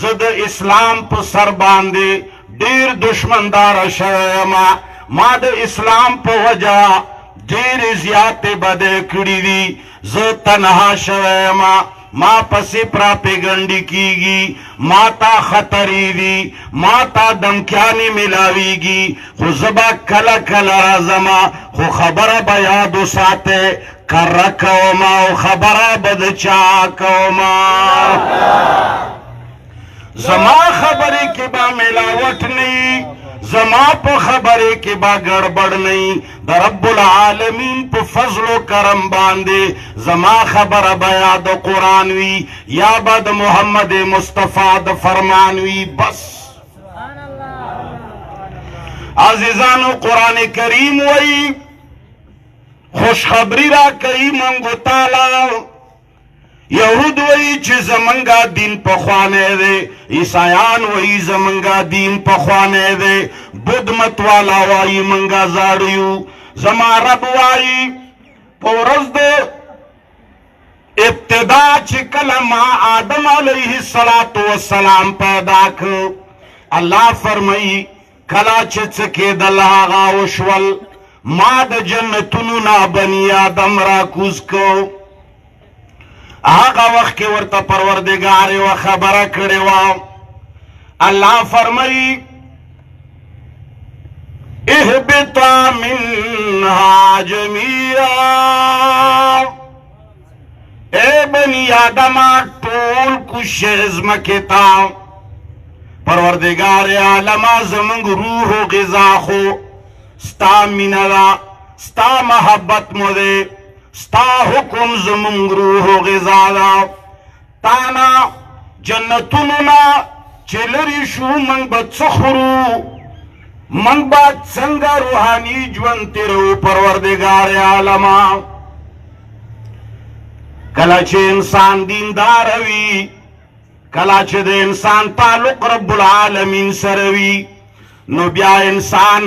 زه د اسلام په سر باندې ډیر دشمندار شوی یم ما د اسلام په وجه ډیرې زیاتې بدۍ کړي دي زه تنها شوی یم ما پسې پراپیګنډې کیږي ما ته خطرې دي ما ته دمکیانې میلاویږي خو زه به کله کله راځم خو خبره به یاد وساتئ کره کوم او خبره به د چا کوم زما خبرې کې به ملاوټ نه زما په خبرې کې به ګړبړ نه د رب العالمین په فضل و کرم باندې زما خبره به یا د قرآن وي یا به د محمد مصطفی د فرمان وي بس عزیزانو قرآن کریم وی خوشخبری را کوي منګو تعالی یهود وی چې زمنګا دین پخوانی دی عیسایان وی زمنګا دین پخوانی دی بد مت والا وی منګا زاړیو زما رب وی په ورځ د ابتدا چې کله ما آدم علیه السلام پیدا کړ الله فرمایي کله چې څه کېدل هغه وشول ما د جنتونو نه بني آدم را کوز کو هغه وخت کې ورته پروردګار یوه خبره کړې وه الله فرمایي اهبطا منها جميعا اے بني آدمه ټول کوشش ځمکې ته پروردګار عالمه زمونږ روح و غذا خو ستا مینه ده ستا محبت مو دی ستا حکم زمونږ روح و غذا ده تا نه جنتونو نه چې لرې شو موږ به څه خورو موږ به څنګه روحاني ژوند تېروو پروردګار عالمه کله چې انسان دیندار وي کله چې د انسان تعلق رب العالمین سره وي نو بیا انسان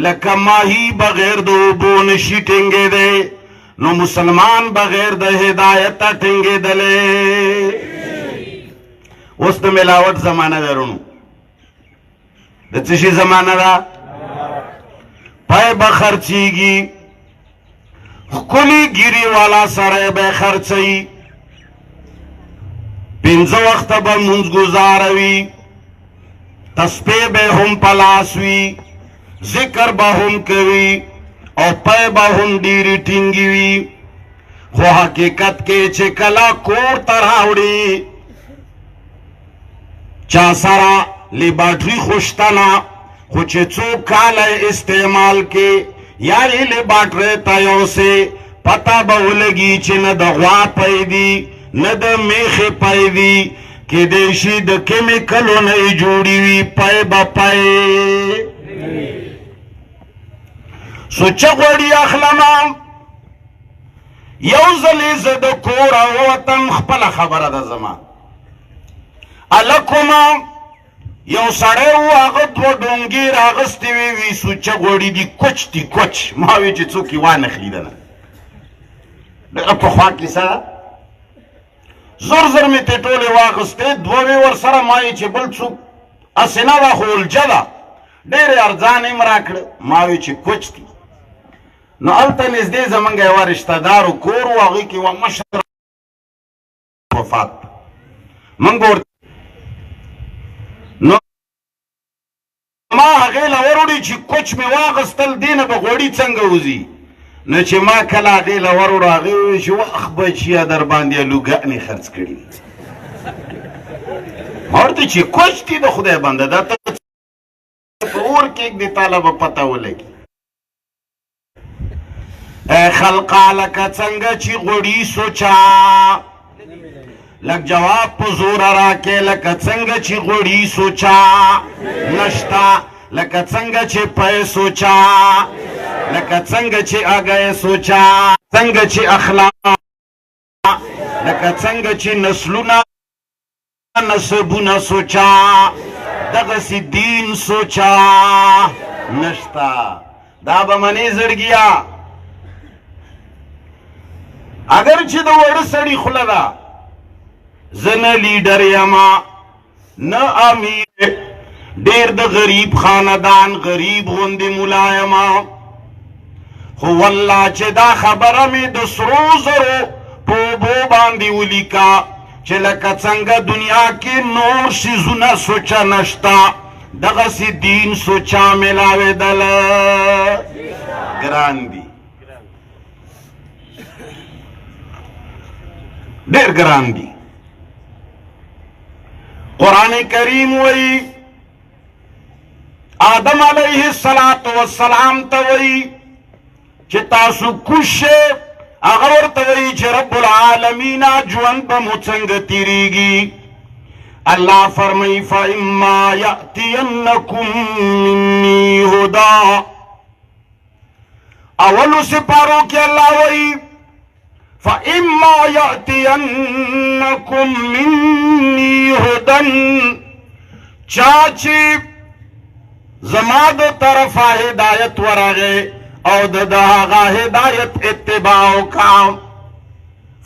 لکه ماهی بغیر د اوبو نشي ټینګېدی نو مسلمان بغیر د هدایته ټینګېدلی اوس د ملاوټ زمانه ده رونو د څه شي زمانه ده پای به خرڅېږي ښکلي ګیري والا سړی به خرڅوي 5 وخته به مونځ ګزاروي تسبیح به هم په لاس وي ذکر به هم کوي او پای به هم ډېرې ټینګې وي خو حقیقت کې چې کله کور ته راوړي چا سره لیباټري خو شته نه خو چې څو کاله استعمال کې یا یې لیباټرۍ ته یوسې پته به ولګي چې نه د غوا پی دي نه د میخې پی دي کیدای شي د کیمیکلو نه یې جوړې وي پی به پی سوچه غوړي اخلمه یو ځلې زه د کوره ووتم خپله خبره ده زما هلکومه یو سړی و هغه 2 ډونګې راغستې وې سوچه غوړي دي کوچ دي کوچ ما وی چې څوک یې وانخلي دنه دغه پخوا کیسه ده زر زر مې ترې ټولې واغستې 2 مې ورسره ما یې چې بل څوک هسې نه ده خو الجه ده ډېرې ارزانه یې م راکړه ما وی چې کوچ دي نو هلته نږدې زمونږ یوه رشته دارو کور و هغوی کې یوه مشر وفات موږ به ورته نو ما هغې له وروړي چې کوچ مې واغستل دې نه به غوړي څنګه وځي نو چې ما کله هغې له وروړو هغې وویل چې وخ بچیه در باندې الوګانې خرڅ کړي ما ورته چې کوچ دي د خدای بنده دا ته په اور کې ږدي تاله به پته ولګي ای خلقا لکه څنګه چې غوړي سوچا لک جواب په زوره راکې لکه څنګه چې غوړي سوچا نشتا لکه څنګه چې پی سوچا لکه څنګه چې اگئ سوچا څنګه چې اخلاق لکه څنګه چې نسلونه نسبونه سوچا دغسې دین سوچا نشتا دا به منې زړګیا اگر چې د وړه سړي خوله ده زه نه لیډر یما نه امیر ډیر د غریب خاندان غریب غوندې ملایما خو والله چې دا خبره مې د سرو زرو په اوبو باندې ولیکا چې لکه څنګه دنیا کې نور څیزونه سوچه نشته دغسې دین سوچا میلاوېدله ګران دي ډېر ګران دي قرآن کریم وی آدم علیه السلام ته وی چې تاسو کوش شئ هغه ورته وایي چې رب العالمین ژوند به مو څنګه تېرېږي الله فرمایي فاما یأتینکم مني هدا اولو سپارو کې الله وایي فاما یأتینکم مني هدا چا چې زما د طرفه هدایت ورغی او د هغه هدایت اتباع وکړه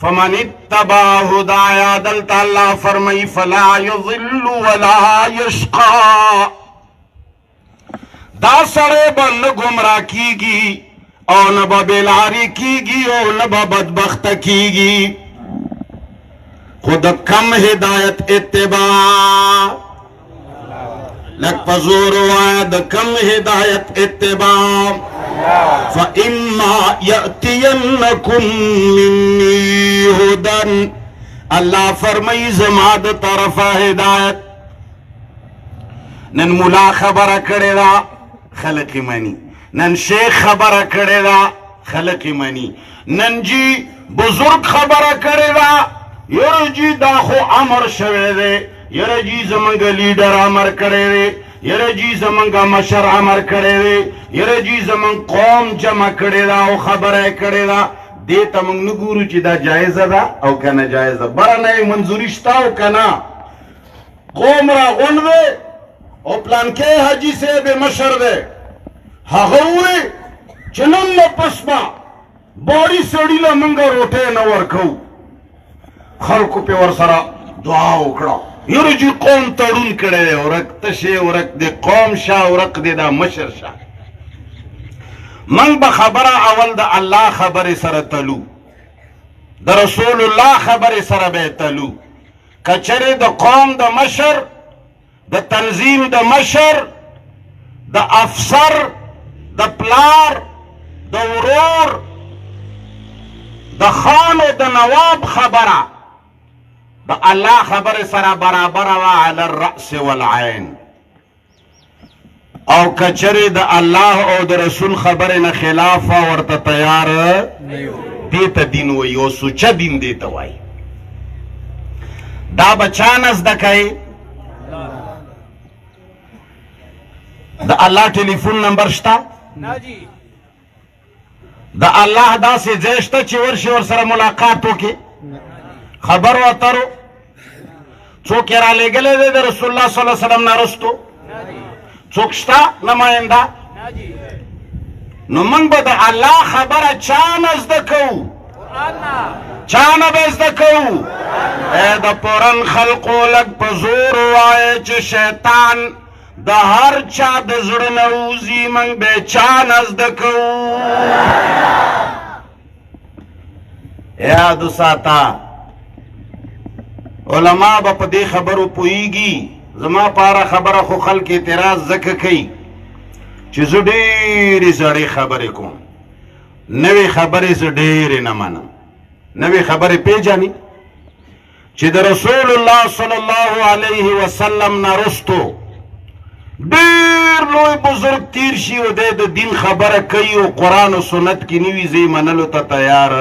فمن اتبع هدایا دلته الله فرمایي فلا یضل ولا یشقا دا سړی به نه ګمراه کیږي او نه به بېلارې کیږي او نه به بدبخته کیږي خو د کم هدایت اتباع لک په زور وایه د کم هدایت اتباع فإما يأتينكم مني هدى الله فرمای زما د طرفه هدایت نن مولا خبره کړې ده خلق مني نن شیخ خبره کړې ده خلق مني نن جی بزرگ خبره کړې ده یره جی دا خو امر شوی دی یره جی زمونږ لیډر امر کړی دی یره جی زمونږ مشر امر کړی دی یره جی زمونږ قوم جمع کړی ده او خبره یې کړې ده دې ته موږ نه ګورو چې دا جایزه ده او که نه جایزه بره نه یې منظوري شته او که نه قوم راغونډ دی او پلانکې حاجي صاحب یې مشر دی هغه ووایي چې نن نه پس به باري سړي له موږ روټۍ نه ورکوو خلکو پې ورسره دعا وکړه یره جی قوم تړون کړی دی ورک ته شې ورک دی قوم شه ورک دی دا مشر شه موږ به خبره اول د الله خبرې سره تلو د رسول الله خبرې سره به یې تلو که چېرې د قوم د مشر د تنظیم د مشر د افسر د پلار د ورور د خان او د نواب خبره د الله خبرې سره برابره وه علی الرأس والعین او که چېرې د الله او د رسول خبرې نه خلاف وه ورته تیار دې ته دین وایي او سوچه دین دې ته وایي دا به چا نه زده کوئ د الله ټلیفون نمبر شته د الله داسې ځای شته چې ورشي ورسره ملاقات وکړي خبر اترو څوک یې رالیږلی دی د رسول الله صلی الله علیه وسلم نه رستو څوک شته نماینده نو موږ به د الله خبره چا نه زده کوو چا نه به زده کوو د پرن خلقو لږ په زور ووایه چې شیطان د هر چا د زړه نه وځي موږ به چا نه زده کوو یاد وساته علما به په دې خبرو پوهیږي زما په هره خبره خو خلک اعتراض ځکه کوي چې زه ډېرې زړې خبرې کوم نوې خبرې زه ډېرې نه منم نوې خبرې پېژنې چې د رسول الله صلی الله علیه وسلم نه رستو ډېر لوی بزرگ تیر شي او دی د دین خبره کوي او قرآن و سنت کې نه وي زه یې منلو ته تیار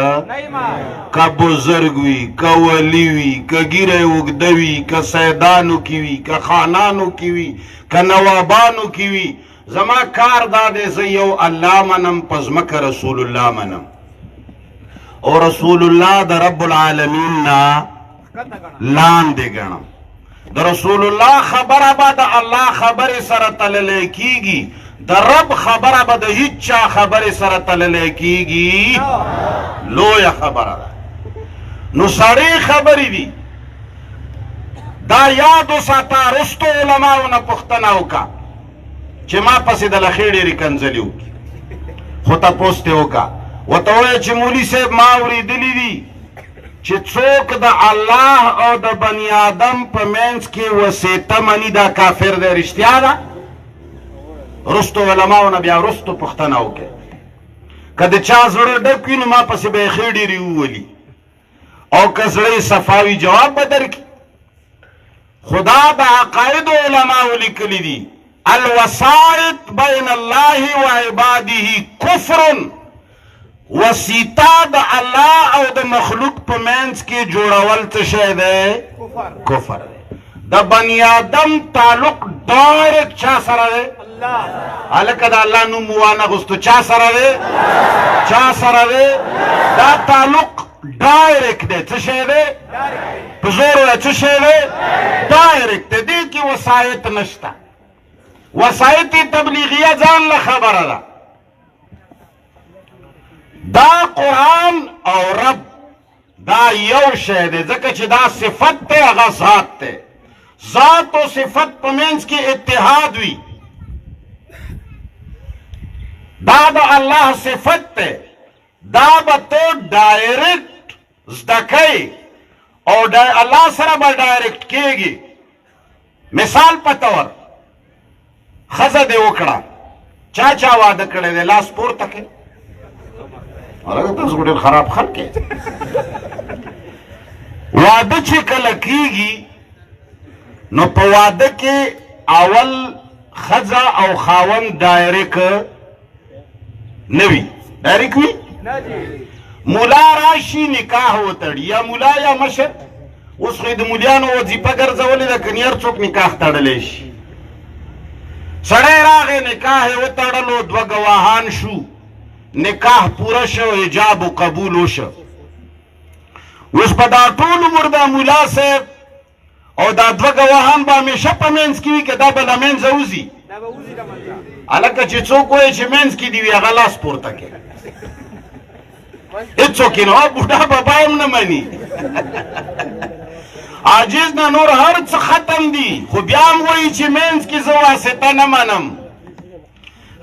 که بزرگ وي که ولی وي که ږیره یې اوږده وي که سیدانو کې وي که خانانو کې وي که نوابانو کې وي زما کار دا دی زه یو الله منم په ځمکه رسول الله منم او رسول الله د رب العالمین نه لاندې ګڼم د رسول الله خبره به د الله خبرې سره تللی کیږي د رب خبره به د هیچ چا خبرې سره تللی کیږي لویه خبره ده نو سړې خبرې دي دا یاد وساته رستو علماو نه پوښتنه وکړه چې ما پسې د لښې ډېرې کنځلې وکړي خو تپوس ترې وکړه ورته ووایه چې مولي صاحب ما اورېدلي دي چې څوک د الله او د بني آدم په منځ کې وسیطه مني دا کافر دی رښتیا ده رستو علماو نه بیا رستو پوښتنه وکړي که د چا زړه ډک وي نو ما پسې به یې ښې ډېرې وولي او که زړه یې صفاوي جواب به درکړي خدا د عقایدو علماو لیکلي دي الوسائط بین الله و عباده کفر وسیطه د الله او د مخلوق په منځ کې جوړول څه شی دی کفر دی د بني آدم تعلق ډایرکټ چا سره دی هلکه د الله نوم وانغوستو چا سره دی چا سره دی دا تعلق ډایرکټ دی څه شی دی په زور وایه څه شی دی ډایرکټ دی دې کې وسایط نشته وسایط تبلیغیه ځان له خبره ده دا قرآن او رب دا یو شی دی ځکه چې دا صفت دی هغه ذات دی ذات او صفت په منځ کې اتحاد وي دا د الله صفت دی دا به تو ډایرکټ زده کوي او الله سره به ډایرکټ کېږي مثال په طور ښځه دې وکړه چا چا واده کړی دی لاس پورته کړي هلکه تاسو خو ډېر خراب خلک یې واده چې کله کېږي نو په واده کې اول ښځه او خاوند ډایرک نه وي ډایرک وي مولا راشي نکاح وتړي یا مولا یا مشر اوس خو یې د مولیانو وظیفه ګرځولې ده که هر څوک نکاح تړلی شي سړی راغی نکاح یې وتړلو دوه ګواهان شو نکاح پوره شو حجاب و قبول وشو اوس په دا ټول عمر دا مولا صاحب او دا دوه ګواهان به همیشه په منځ کې وي که دا به له منځه وځي هلکه چې څوک وایي چې منځ کې دي وي هغه لاس پورته کوي هېڅوک یې نه بوډا بابا هم نه مني عاجز نه نور هر څه ختم دي خو بیا هم وایي چې منځ کې زه واسطه نه منم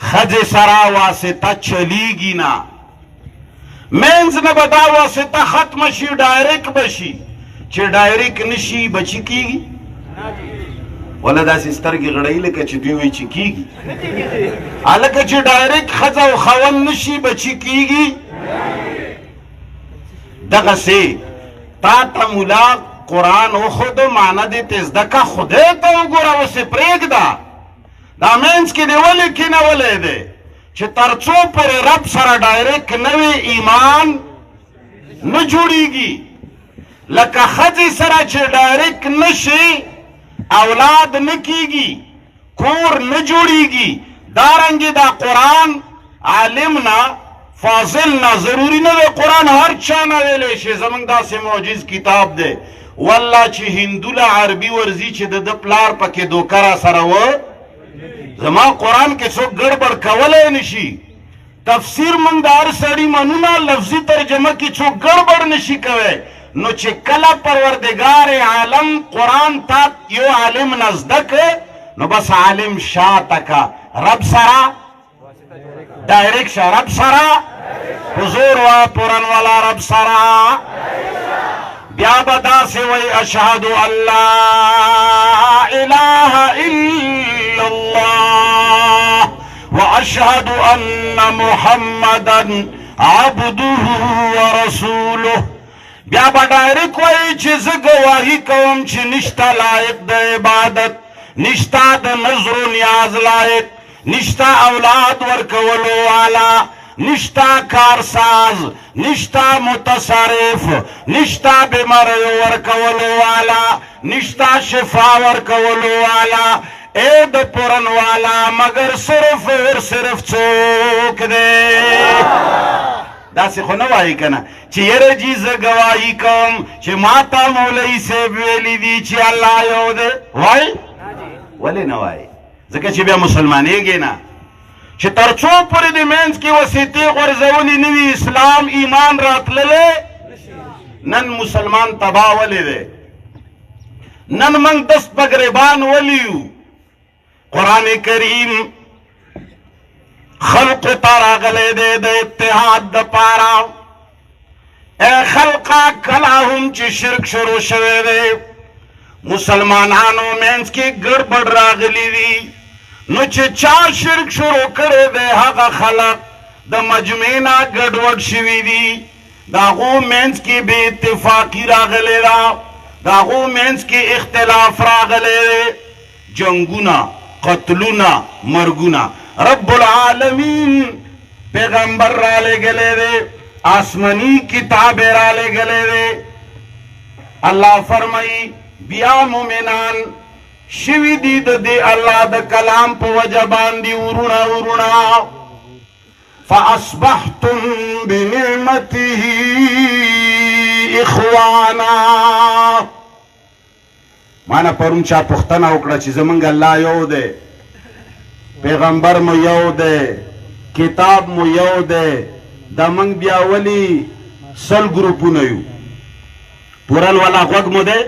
ښځې سره واسطه چلیږي نه منځ نه به دا واسطه ختمه شي ډایرک به شي چې ډایرک نه شي به چې کېږي وله داسې سترګې غړوي لکه چې دوی وایي چې کېږي هلکه چې ډایرک ښځه او خاوند نه شي به چې کېږي دغسې تا ته مولا قرآن وښودو معنه دې ته زده که خدای ته وګوره اوسې پرېږده دا منځ کې دې ولې کېنولی دی چې تر څو پورې رب سره ډایرکټ نه وي ایمان نه جوړېږي لکه ښځې سره چې ډایرکټ نه شي اولاد نه کېږي کور نه جوړېږي دارنګې دا قرآن عالم نه فاضل نه ضروري نه دی قرآن هر چا نه ویلی شي زموږ داسې معجز کتاب دی والله چې هندو له عربي ورځي چې د ده پلار پکې دوکه را سره و زما قرآن کې څوک ګړبړ کولی نه شي تفسیر موږ د هر سړي منو نه لفظي ترجمه کې څوک ګړبړ نه شي کوی نو چې کله پروردګار عالم قرآن تا یو عالم نه زده که نو بس عالم شاته که رب سره ډایرکټ شه رب سره حضور وا پورن والا رب سره بیا به داسې وایي اشهد ان لا اله الا الله واشهد ان محمدا عبده ورسوله بیا به ډایرکټ وایي چې زه ګواهي کوم چې نشته لایق د عبادت نشته د نظر و نیاز لایق نشته اولاد ورکولو والا نشتا کارساز نشتا متصرف نشتا بیماریو ورکولو والا نشتا شفا ورکولو والا اے د پورن والا مگر صرف اور صرف څوک دی داسې خو نه وایي که نه چې یره جي زه ګواهي کوم چې ما ته مولوي صاحب ویلي دي چې الله یو دی وایي ولې نه وایي ځکه چې بیا مسلمانېږي نه چې تر څو پورې د منځ کې وسیطې غورځولې نه وي اسلام ایمان راتللی نن مسلمان تباه ولې دی نن منگ دست بگریبان ولیو قرآن کریم خلق تراغلے دے دے اتحاد دا پارا اے خلقا کلاہم چی شرک شروع شوے دے مسلمانانو مینس کی گڑبڑ راغلی دی نو چی چار شرک شروع کرے دے حقا خلق دا مجمعینا گڑوڑ شوی دی دا غو مینس کی بے اتفاقی راغلے دا دا غو مینس کی اختلاف راغلے دے جنگونا قتلونا مرگونا رب العالمین پیغمبر را لے گلے دے آسمانی کتاب را لے گلے دے اللہ فرمائی بیا مومنان شوی دید دے اللہ دا کلام پا وجبان دی ورونا ورونا فَأَصْبَحْتُمْ بِنِعْمَتِهِ اخوانا مانا پرون چا پختنا اکڑا چی زمانگ اللہ یو دے پیغمبر مو یو دے کتاب مو یو دے دا منگ بیا ولی سل گروپو نیو پورن والا غوگ مو دے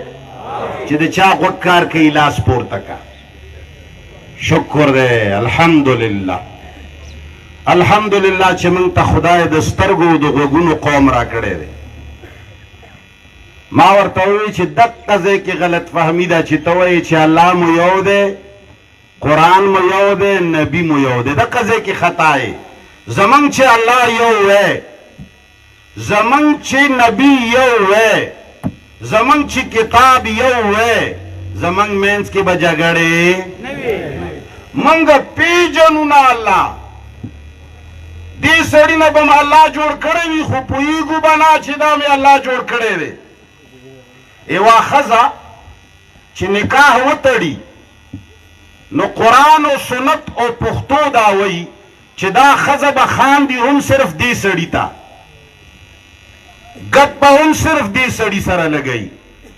چی دے چا غوگ کار کئی لاس پورتا کا شکر دے الحمدللہ الحمدللہ چی منگ تا خدای دسترگو دو غوگونو قوم را کڑے دے ما ورطاوی چی دک تزے کی غلط فہمی دا چی توئی چی اللہ مو یو دے قرآن مو یو دے نبی مو یو دے دک تزے کی خطائی زمان چی اللہ یو ہے زمان چی نبی یو ہے زمان چی کتاب یو ہے زمان مینس کی بجگڑے منگ پی جنونا اللہ دی سڑی نبم اللہ جوڑ کرے وی خوپویگو بنا چی دا میں اللہ جوڑ کرے دے ایوا خزا چی نکاح و تڑی نو قرآن و سنت و پختو داوئی چی دا خزا بخان دی ہم صرف دی سڑی تا گت با ہم صرف دی سڑی سر لگئی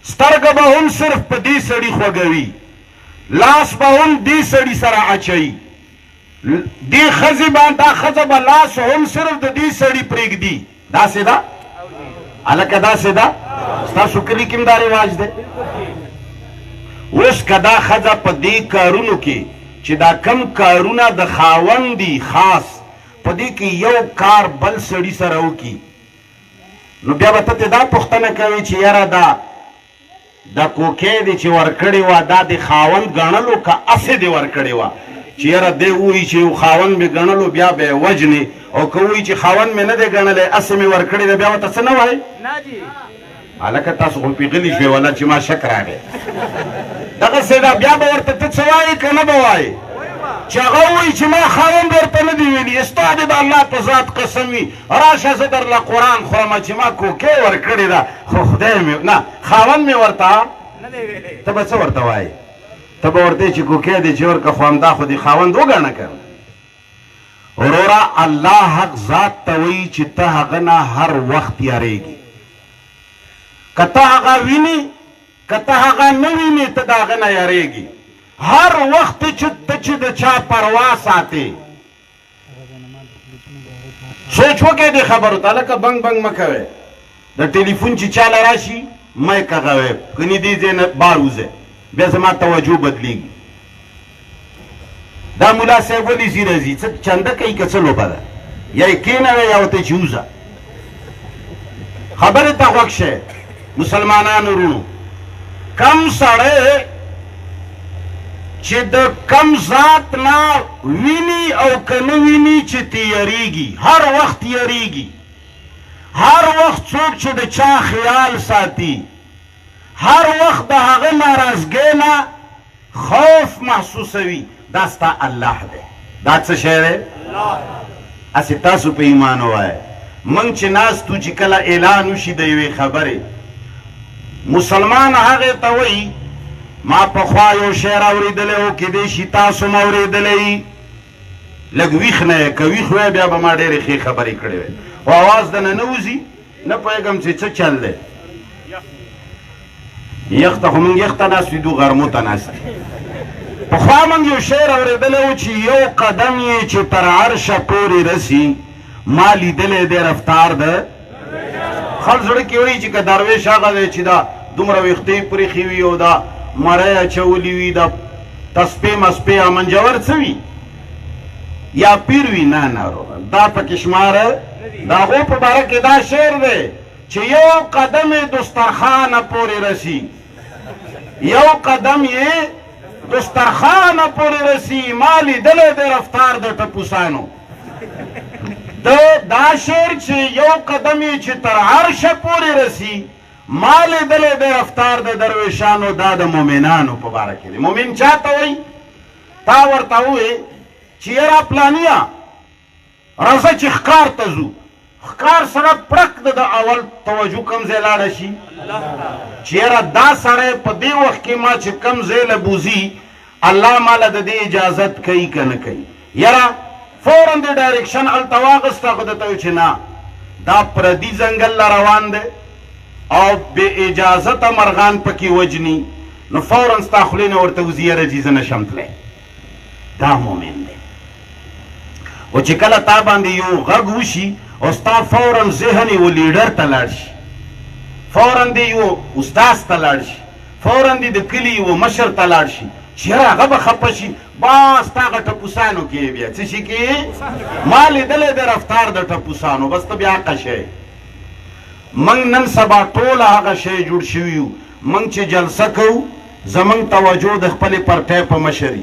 سترگ با ہم صرف پا دی سڑی خوگوی لاس با ہم دی سڑی سر اچائی دی خزی بان دا خزا با لاس ہم صرف دی سڑی پریگ دی دا سی دا علکہ دا سی دا ستا سکری کم دا رواج دے اس کدا خزا پا دی کارونو کی چی دا کم کارونا دا خاون دی خاص پا دی کی یو کار بل سڑی سرو کی نو بیا بطت دا پختن کوي چی یرا دا کوکی دی چی ورکڑی وا دا دی خاون گنلو کا اسی دی ورکڑی وا چی یرا دی اوی چی خاون می گنلو بیا بے وجنی او کوئی چی خاون می ندی گنلے اسی می ورکڑی دی بیا بطت سنو آئی حالکہ تاسو خون پی غلی شوی والا چی ما شکر آگے دقا سیدا بیا باورتا تتسوائی که نبوائی چی اغاوی چی ما خاون برتا ندی ویلی استاد دا اللہ پزاد قسمی راشا زدر لقرآن خورما چی ما کوکی ورکڑی دا خدای می نا خاون می ورتا تبا چا ورتا وائی تبا ورتے چی کوکی دی چی ورکا خوامدا خودی خاون دو گانا کر اورورا اللہ حق ذات توی چی تا حقنا ہر وقت یارے گی کتا حقا وینی کتا حقا نوینی تا حقنا یارے گی ہر وقت چی دا چا پرواز آتے سوچو کے دے خبرو تا لکا بنگ بنگ مکوے دا ٹیلیفون چی چالا راشی میں کغوے کنی دیزے باروزے بیسے ما توجہ بدلی گی دا مولا صاحب ولی زیرزی چندہ کئی کچلو پدا یا اکینوے یا ہوتے چوزا خبر تا وقش ہے مسلمانان رونو کم سڑے چی دا کم ذات نا وینی او کنوینی چی تیاریگی ہر وقت یاریگی ہر وقت چوک چی دا چا خیال ساتی ہر وقت دا حق نارازگینا خوف محسوسوی داستا اللہ دے دات سا شہر ہے اسی تاسو پہ ایمان ہوا ہے منگ چی ناس تو چی کلا اعلانو شی دیوے خبرے مسلمان آگے تاوئی ما پخوایو شیر آوری دلے ہو کی دیشی تاسو موری دلے لگ ویخ نئے که ویخ وی بیا با ما دیر خی خبری کڑے وی و آواز دن نوزی نپایگم چی چا چل دے یختا خو منگ یختا ناس وی دو غرمو تا ناس پخوا منگ یو شیر آوری دلے ہو چی یو قدم یہ چی تر عرش پوری رسی مالی دلے دے رفتار دے خل زڑکی ہوئی چی که درویش آگا دے چی دا دمرا ویختی پوری خیوی ہو دا مړی اچولي وي د تسپې مسپې امنجور څه وي یا پیر وي نه دا پکې شماره د هغو په باره کې دا شعر دی چې یو قدم یې دسترخوانه پورې رسي یو قدم یې دسترخوانه پورې رسي ما لیدلی دی رفتار د ټپوسانو دا شعر چې یو قدم یې چې تر عرشه پورې رسي ما لیدلی دی رفتار د درویشانو دا د مؤمنانو په باره کې دی مؤمن چا ته وایي تا ورته ووایې چې یاره پلانیه راځه چې ښکار ته ځو ښکار سره پړک د اول توجه کوم ځای لاړه شي چې یاره دا سړی په دې وخت کې ما چې کوم ځای له بوځي الله ماله د دې اجازت کوي که نه کوي یاره فوراً د ډایرکشن هلته واغسته خو درته وایي چې نه دا پردي ځنګل له روان دی او بې اجازته مرغان پکې وجني نو فوراً ستا خولې نه ورته وځي یاره جي زه نشم تلی دا مؤمن دی او چې کله تا باندې یو غږ وشي او ستا فوراً ذهن یو لیډر ته لاړ شي فوراً دې یو استاذ ته لاړ شي فوراً دې د کلي یو مشر ته لاړ شي چې یاره هغه به خفه شي بس تا هغه ټپوسانو کې بیا څه شي کې ما لیدلی دی رفتار د ټپوسانو بس ته بیا هغه شی موږ نن سبا ټوله هغه شی جوړ شوي یو موږ چې جلسه کوو زموږ توجه د خپلې پرټۍ په مشري